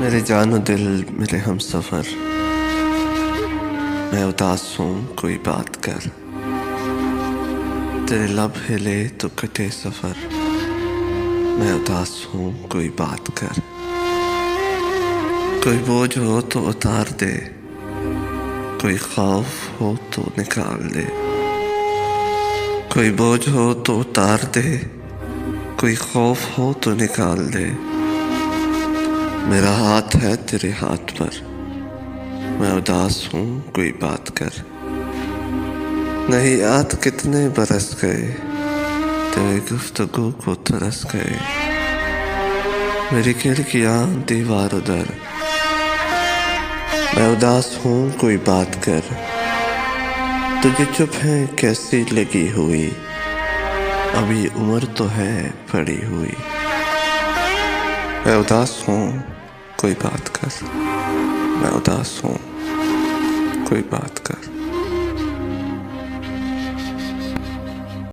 मेरे जानो दिल मेरे हम सफ़र, मैं उदास हूँ कोई बात कर। तेरे लब हिले तो कटे सफ़र, मैं उदास हूँ कोई बात कर। कोई बोझ हो तो उतार दे, कोई खौफ हो तो निकाल दे। कोई बोझ हो तो उतार दे, कोई खौफ हो तो निकाल दे। मेरा हाथ है तेरे हाथ पर, मैं उदास हूँ कोई बात कर। नहीं याद कितने बरस गए, तेरे गुफ्तगू को तरस गए। मेरी खिड़कियाँ दीवार उधर, मैं उदास हूँ कोई बात कर। तुझे चुप है कैसी लगी हुई, अभी उम्र तो है पड़ी हुई। मैं उदास हूँ कोई बात कर, मैं उदास हूँ कोई बात कर।